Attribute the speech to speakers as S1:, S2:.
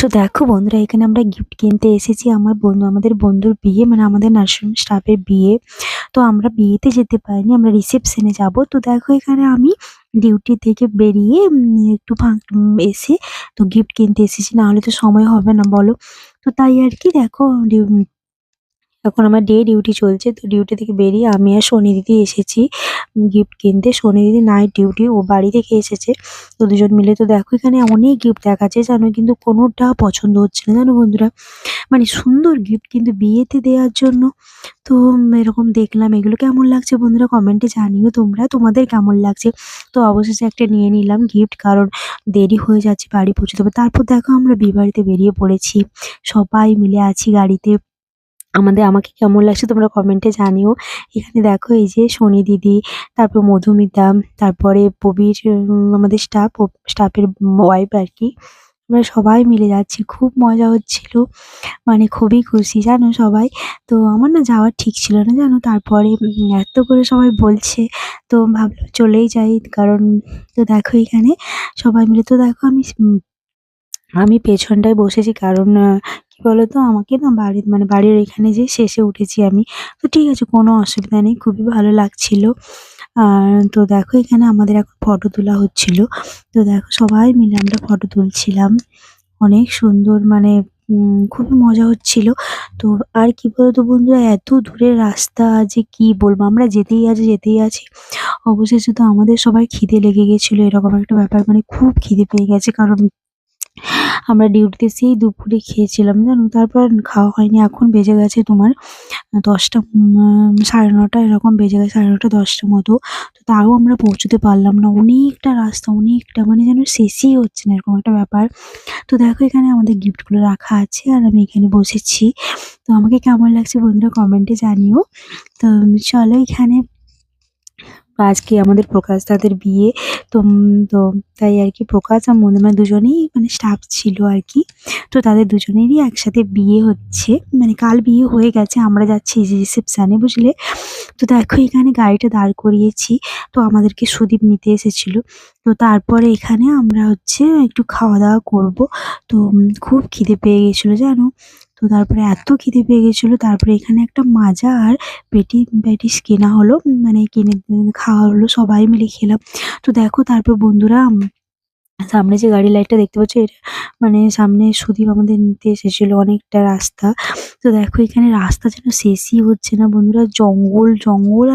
S1: তো দেখো বন্ধুরা, এখানে আমরা গিফট কিনতে এসেছি। আমাদের বন্ধুর বিয়ে, মানে আমাদের নার্সিং স্টাফের বিয়ে। তো আমরা বিয়েতে যেতে পারিনি, আমরা রিসেপশনে যাব। তো দেখো এখানে আমি ডিউটি থেকে বেরিয়ে একটু এসে তো গিফট কিনতে এসেছি, না হলে তো সময় হবে না বলো। তো তাই আর কি দেখো, এখন আমার ডিউটি চলছে। তো ডিউটি থেকে বেরিয়ে আমি আর সোনি দিদি এসেছি গিফট কিনতে। সোনি দিদি নাইট ডিউটি, ও বাড়ি থেকে এসেছে। তো দুজন মিলে তো দেখো এখানে অনেক গিফট দেখাচ্ছে জানো, কিন্তু কোনোটা পছন্দ হচ্ছে না জানো বন্ধুরা। মানে সুন্দর গিফট কিন্তু বিয়েতে দেওয়ার জন্য। তো এরকম দেখলাম, এগুলো কেমন লাগছে বন্ধুরা কমেন্টে জানিও তোমরা, তোমাদের কেমন লাগছে। তো অবশেষে একটা নিয়ে নিলাম গিফট, কারণ দেরি হয়ে যাচ্ছে বাড়ি পৌঁছতে হবে। তারপর দেখো আমরা বিয়ে বাড়িতে বেরিয়ে পড়েছি, সবাই মিলে আছি গাড়িতে। আমাকে কেমন লাগছে তোমরা কমেন্টে জানিও। এখানে দেখো এই যে সোনি দিদি, তারপর মধুমিতা, তারপরে প্রবীর, আমাদের স্টাফের ওয়াইফ আর কি। আমরা সবাই মিলে যাচ্ছি, খুব মজা হচ্ছিল, মানে খুবই খুশি জানো সবাই। তো আমার না যাওয়ার ঠিক ছিল না জানো, তারপরে এত করে সবাই বলছে, তো ভাবলাম চলেই যাই। কারণ তো দেখো এখানে সবাই মিলে, তো দেখো আমি পেছনটায় বসেছি, কারণ কি বলতো, আমাকে না বাড়ির এখানে যে শেষে উঠেছি আমি। তো ঠিক আছে, কোনো অসুবিধা নেই, খুবই ভালো লাগছিল। তো দেখো এখানে আমাদের এখন ফটো তোলা হচ্ছিল। তো দেখো সবাই মিলে আমরা ফটো তুলছিলাম, অনেক সুন্দর, মানে খুবই মজা হচ্ছিল। তো আর কি বলতো বন্ধুরা, এত দূরের রাস্তা যে কি বলবো, আমরা যেতেই আছি। অবশেষে তো আমাদের সবার খিদে লেগে গেছিল, এরকম একটা ব্যাপার, মানে খুব খিদে পেয়ে গেছে। কারণ আমরা ডিউটিতে সেই দুপুরে খেয়েছিলাম জানো, তারপর আর খাওয়া হয়নি। এখন বেজে গেছে তোমার ১০টা, ৯:৩০ এরকম বেজে গেছে, ৯:৩০ ১০টার মতো। তো তাও আমরা পৌঁছতে পারলাম না, অনেকটা রাস্তা, অনেকটা, মানে যেন শেষই হচ্ছে না এরকম একটা ব্যাপার। তো দেখো এখানে আমাদের গিফটগুলো রাখা আছে, আর আমি এখানে বসেছি। তো আমাকে কেমন লাগছে বন্ধুরা কমেন্টে জানিও। তো চলো এখানে আজকে আমাদের প্রকাশ দাদের বিয়ে। তো তাই আর কি প্রকাশ আর মধুমিতা দুজনেই মানে স্টাফ ছিল আর কি। তো তাদের দুজনেরই একসাথে বিয়ে হচ্ছে, মানে কাল বিয়ে হয়ে গেছে, আমরা যাচ্ছি রিসেপশনে বুঝলে। তো দেখো এখানে গাড়িটা দাঁড় করিয়েছি, তো আমাদেরকে সুদীপ নিতে এসেছিল। তো তারপরে এখানে আমরা হচ্ছে একটু খাওয়া দাওয়া করব। তো খুব খিদে পেয়ে গেছিলো জানো। তো তারপরে এত খিদে পেয়ে গেছিলো, তারপরে এখানে একটা মাজা আর প্যাটিস কেনা হলো, মানে কিনে খাওয়া হলো, সবাই মিলে খেলাম। তো দেখো তারপর বন্ধুরা, সামনে যে গাড়ি লাইটটা দেখতে পাচ্ছ, এটা মানে সামনে সুদীপ আমাদের নিতে এসেছিল, অনেকটা রাস্তা। তো দেখো এখানে রাস্তা যেন শেষই হচ্ছে না বন্ধুরা, জঙ্গল জঙ্গল।